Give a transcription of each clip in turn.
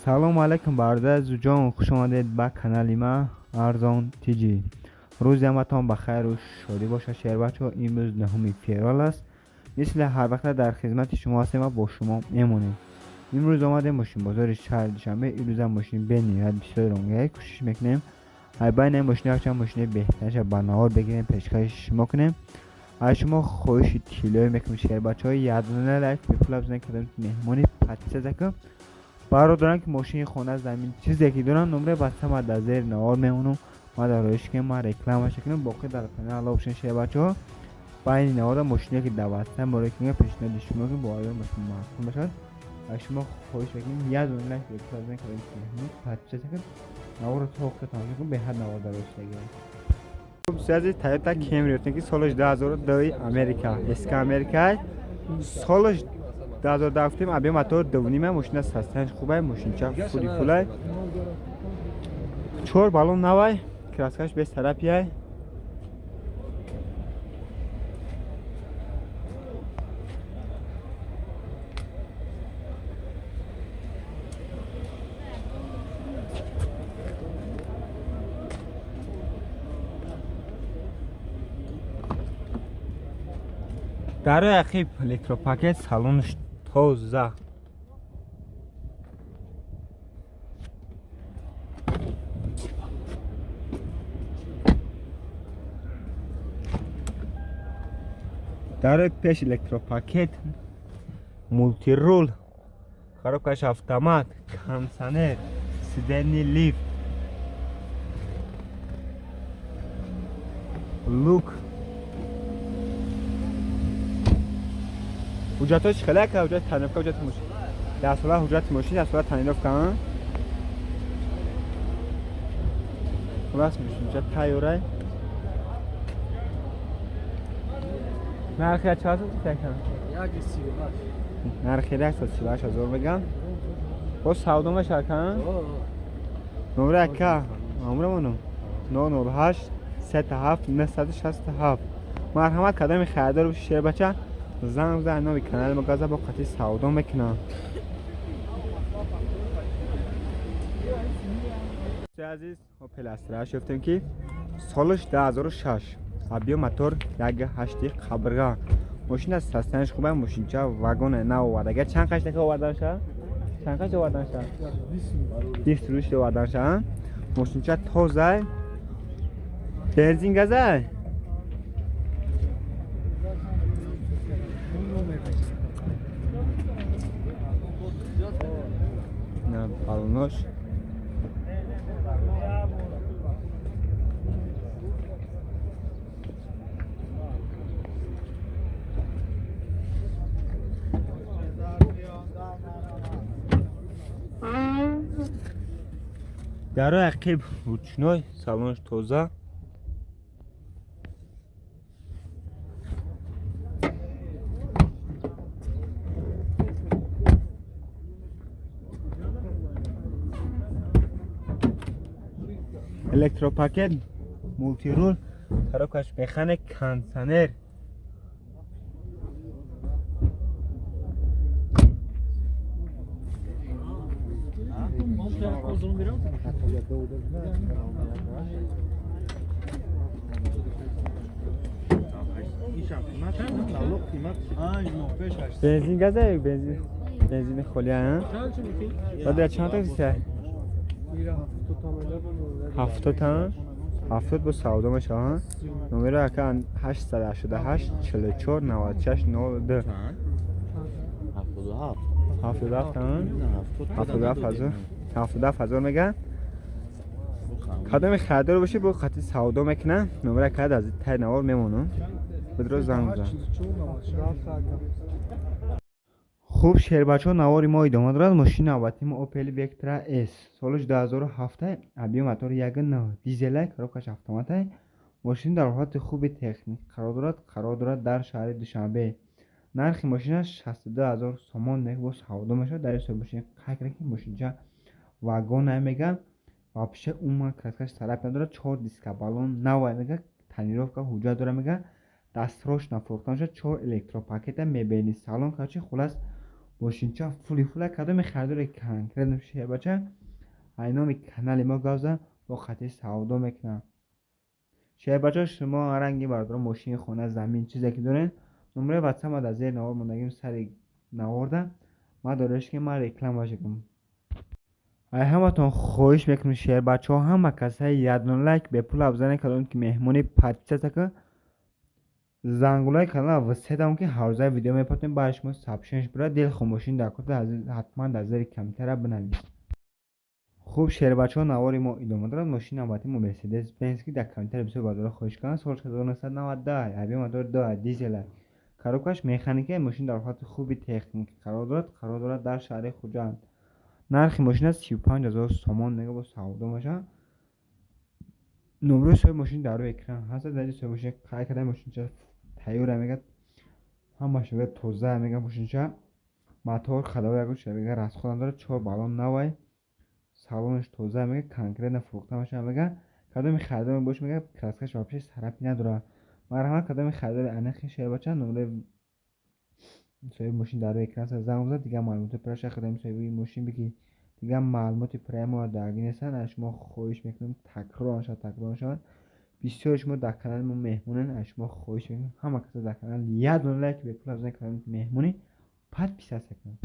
سلام علیکم برادر جان، خوش آمدید به کانال ما ارزان تیجی. روز همتان بخیر و شادی باشه شهر بچه ها. امروز نهم فوریه است. مثل هر وقت در خدمت شما هستیم و با شما میمونیم. امروز آمدیم ماشین بازار شهر دوشنبه. امروز هم ماشین به نهایت بسیار رنگی کوشش میکنیم های بین این ماشین هرچند ماشین بهترش به نهار بگیریم پیشکش میکنیم. از شما خواهش تیلوی میکنم شهر بچه ها یه دونه لایک بفلا بزنید که مهمانی پتیسه دکم برادران که ماشین خونه زمین چیزی که دارن نمره بسته ما در زیر نهار میمونم ما در روش که ما رکلام شکنیم باقی در کانال الله بشین شهر بچه ها با این نهار ماشینی که در بسته ما رکلام پیشنهاد شما که با آیون ماشین معصوم باشد. از شما خواهش میکنم یه دونه لایک بفلا بزنید که مهمانی پتیسه دکم نهار رو تا وقت تماشا کنم به هر نهار در روش بگیریم. خب سازی تویوتا کیمری که سالش 2002 امریکا اسکا امریکا سالش 2010 گفتیم ابی موتور دوونیمه ماشین سستنش خوبه ماشین چه فولی فولای چور بالون نوای کراسکاش به طرفیه در عقب الکتروپاکت سالونش تازه در پیش الکتروپاکت مولتی رول خرابکش автомат کانسنر سیدنی لیفت لوک حجتاش خیلی که حجت تنفکه حجت ماشین در صورت حجت ماشین در صورت تنیرف کنن خلاص میشون حجت تایوره نرخی چه هست تکنم؟ نرخی 138,000 بگم باز سودام شرکن؟ نمره اکا نمره منو 908 37 967 مرحمت کدام خیردار بشه شیر بچه زنگ بزن ناوی کانال مگازه با قطعی سودا میکنم. عزیز اوپل استرا شفتیم که سالش 2006 ابی موتور یک هشتی خبرگاه ماشین از سستنش خوبه ماشین چه واگن نو آورده چند قش دکه آوردن شه چند قش آوردن شه 20 روش آوردن شه ماشین چه تازه بنزین گازه نه بالونش در عقب روشنای سالونش تازه الکتروپاکت مولتی رول خرابکش میخانه کانسنر بنزین گازه بنزین خالی ها بعد چند تا بیسته 70 تا 70 با سودا میشه ها نمره اکان 888 44 96 92 77 تا 77,000 میگن کدام خریدار باشه با خطی سودا میکنه نمره کد از تای نوار میمونه بدرو زنگ بزن. خوب شهر بچه ها نواری ما ادامه دارد. ماشین نوبتی ما اوپل وکترا اس سالش 2007 ابی موتور یک نه دیزل خرابکش اتومات ماشین در حالت خوب تکنیک قرار دارد در شهر دوشنبه نرخ ماشینش 62,000 سومان میگه با سودا میشه در حساب ماشین قاکرکی ماشین جا واگن نمیگن و پیش اون کراسکش طرف نداره 4 دیسک بالون نو میگه تنیروفکا حجت داره میگه دستروش نفروختن شد 4 الکتروپاکت میبینی سالن کاچی خلاص ماشینچا فولی فوله کدام خردور کنکرد شیر بچه اینامی کانال ما گازه با خطی سودا میکنم شیر بچه شما رنگی بردار ماشین خونه زمین چیزی که دارین نمره واتساپ ما در زیر نوار مندگیم سری نوارده ما دارش که ما ریکلام باشه کنم ای همتون خواهش میکنم شیر بچه ها همه کسای یادون لایک به پول افزانه کردن که مهمونی پادکست که زنگولای کانال واسه دام که هر ویدیو میپاتیم باش ما سابشنش برای دل خاموشین در کد حتما در زیر کامنتر بنویس خوب شیر بچه ها نواری ما ادامه دارد ماشین البته ما مرسدس بنز که در کامنتر بسیار بازار خواهش کنم سال 1990 ابی موتور 2 دیزل کاروکاش مکانیکی ماشین در حالت خوبی تکنیک قرار دارد در شهر خوجند نرخ ماشین 35000 تومان میگه با سودا باشه نمره سوی ماشین در روی اکران هست در سوی ماشین کار کرده ماشین چه تیور میگه هم ماشین توزه میگه ماشین چه موتور خداوی اگه شبیه راست خودم داره 4 بالون نوای سالونش توزه میگه کنکریت نفروخته باشه میگه کدام خریدار باش میگه کراسکش واپسش طرفی نداره مرحمت کدام خریدار انخی شه بچه نمره سوی ماشین در روی اکران زنگ بزن دیگه معلومات پرش خدام سوی ماشین بگی دیگه معلومات پرایم و درگی نیستن از شما خواهش میکنم تکرار شد بسیار شما در کانال ما مهمونن از شما خواهش میکنم همه کسا در کانال یه دونه لایک به پول افزایش کانال مهمونی پد پیش است کنم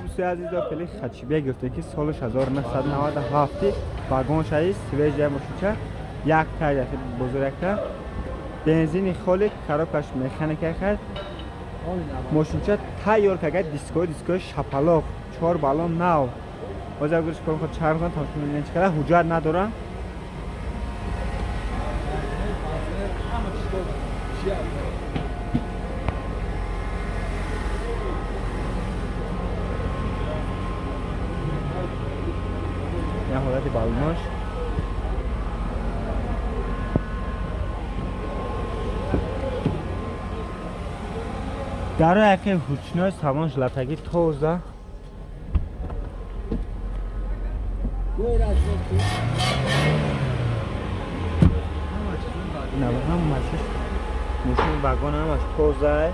بسیار عزیزا پلی خدشبیه گفته که سالش 1997 واگن شایی سویج ماشینچه یک تایر بزرگتر بنزین خالی کاروکاش مکانیک کرد ماشینچه تایور که دیسکو شپلاق 4 بالون نو باز اگرش کنم خود چرم کنم تماشا میدین چکره حجت ندارم یه حالت بالوناش در اکی حجنای سامانش لطگی توزه نه هم ماشین واگن همش توزه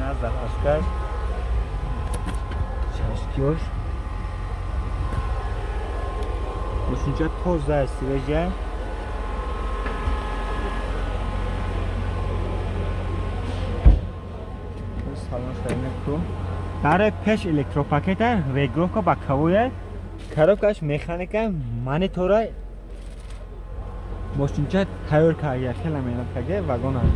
نزد اشکش چشکیوش ماشین چه توزه است وجه سالانش کنم برای پیش الکتروپاکت رگروف که با کبویه کاروکاش مکانیکه مانی تورای ماشین چه تایر کاریه خیلی مهنت کرده واگن هم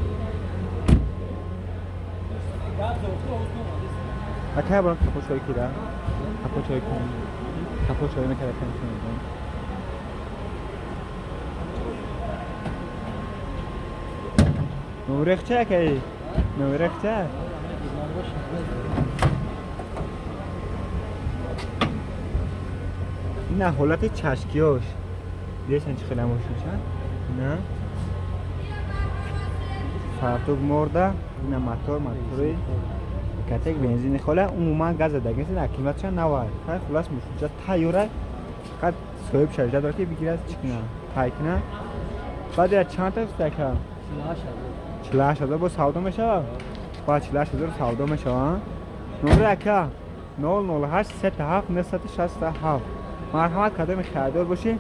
اکه برام کپو چای کیره کپو چای کن کپو چای میکرده کنم نورخ چه که نورخ چه نه حالت چشکیاش دیشن چه خیلی ماشین چند نه فرتوک مرده نه موتوری کتک بنزین خاله عموما گاز دادگی است در قیمت چند نواد خیلی خلاص میشه تایوره قد صاحب شرجه داره که بگیره از چکنه تایکنه بعد از چند تا استکه 48000 با سودا میشه با 48000 سودا میشه نمره اکه 008 37 967 مرحمت کدام خریدار باشی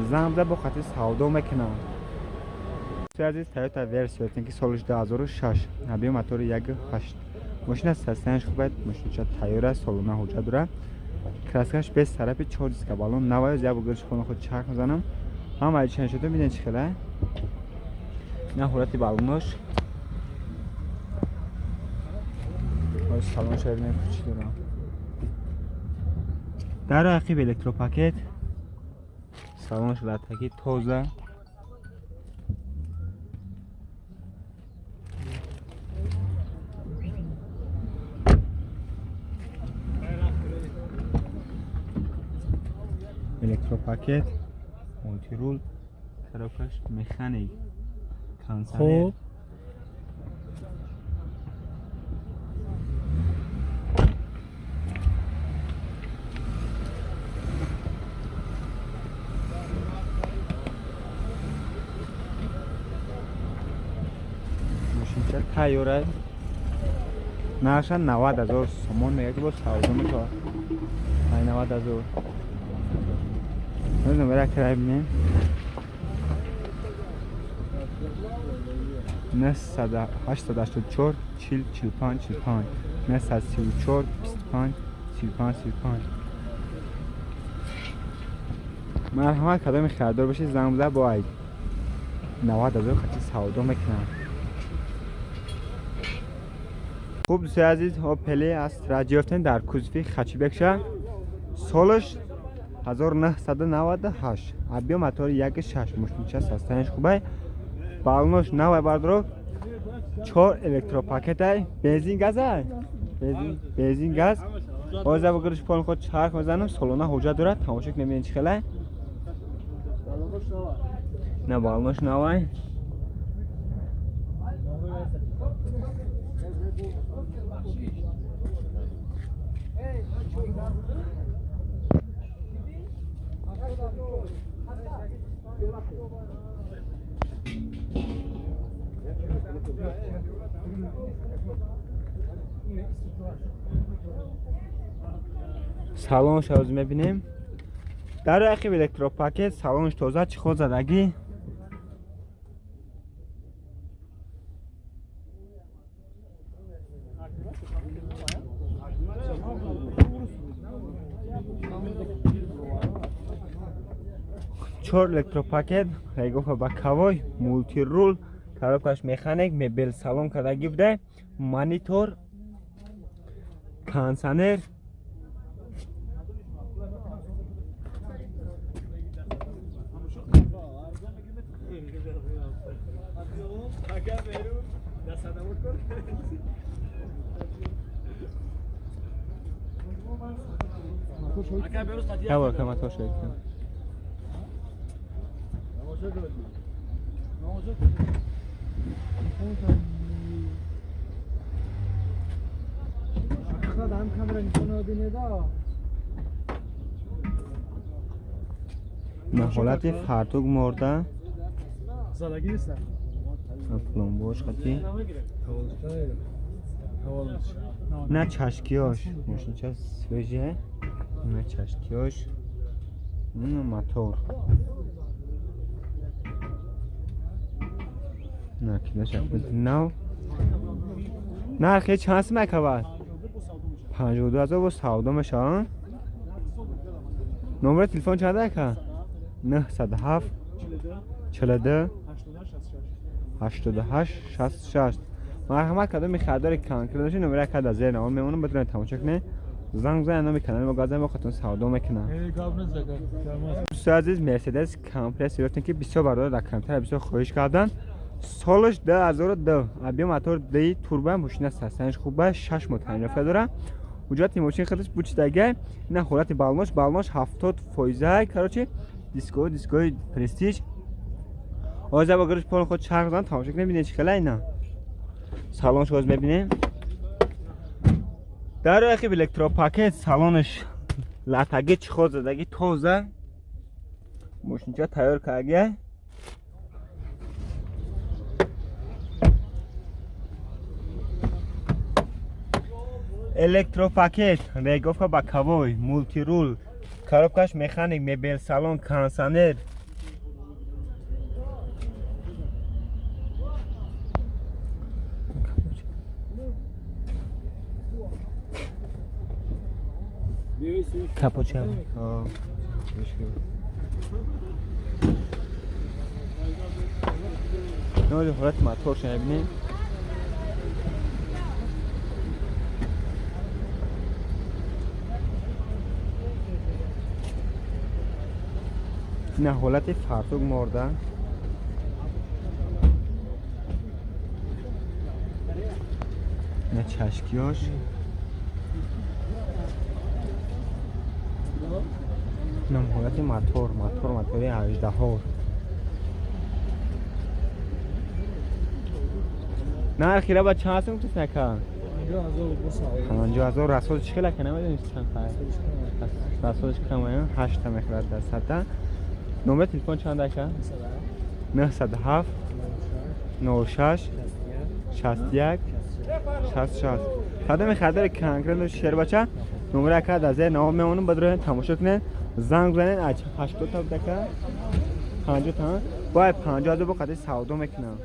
زنگ با خاطر سودا میکنم عزیز تویوتا ورسیو که سالش 2006 ابی موتور 1.8 ماشین سستنش خوبه ماشین چه تایر سالونه حجت داره کراسکش به طرف 4 دیسک بالون نوای زیاد بگرش خود چرخ میزنم هم ولی چند شده میدین چی خیلی نه حالت بالوناش سالون شاید نمیشه دارم در عقب الکتروپاکت سالونش لطفی توزه الکتروپاکت مولتی رول کاروکاش مکانیک کانسانر ماشین چه تایوره نرشن 90,000 سومون میگه که با سعودم تو 90,000 نمیدونم برای کرای بینیم نه 884 40 45 45 نه 134 25 35 35 مرحمت کدام خریدار باشید زنگ بزن با اید 90,000 خطی سعودا میکنم. خوب دوستای عزیز اوپل استرا جفتن در کوزفی خچی بکشه سالش 1998 ابیا موتور 1.6 ماشین سستنش خوبه بالونش نوع بردارو 4 الکترو پاکت های بنزین گاز های بنزین گاز اوزه بگرش پول خود چرخ میزنم سالونه حجت داره تماشک نمیدین چی خیله نه بالونش نوع سالونش از میبینیم در رقیب الکترو پاکت سالونش تازه چی خود زدگی چهار الکترو پاکت ریگوف با کوای مولتی رول کاروکاش مکانیک مبل سالون کردگی بوده مانیتور کانسانر اول کما تو شد نه حالت فرتوگ مرده زدگی نیستن پلمبوش خطی نه چشکیاش ماشین چه سوژه نه چشکیاش نه موتور نه کلاش نه نه خیلی چانس مکبر 52,000 با سعودا میشن نمره تلفن چنده که 907 42 88 66 مرحمت کدام میخدار کانکر داشته نمره کد از زیر اون میمونم بتونید تماشا کنه زنگ بزنید نام کانال ما گازم وقتون سعودا میکنم دوستان عزیز مرسدس کامپرس گرفتن که بسیار بردار در کمتر بسیار خواهش کردن سالش 2002 ابیا موتور دی توربو ماشین سستنش خوبه 6 متر داره وجود ماشین خودش بوچدگه نه حالت بالناش 70 فایزه کراچی دیسکو پرستیج آزا بگرش پول خود چرخ زدن تماشا کنید ببینید چه خلای نه سالونش باز میبینیم در رقیب الکترو پاکت سالونش لاتگی چی خود زدگی تازه ماشین چه تیار کرده الکترو پاکت ریگوفا با کوای مولتی رول کاروکاش مکانیک مبل سالون کانسانر کاپوچینو نه حالت موتور شما ببینید نه حالت فرتوگ مرده نه چشکیاش نه حالت موتوری 18 ها نه اخیره با چند هستم کس نکن 50,000 رسول چی خیلی که نمیدونی چند خواهد رسولش کمه 8 تا مخرد در سطح نمره تلفن چند دکه 907 96 61 66 خدم خاطر کنکرن شیر بچه نمره کد از نام میمونم بدره تماشا کنین زنگ بزنین اچ 80 تا دکه 50 تا باید 50 دو بقدر سودو میکنم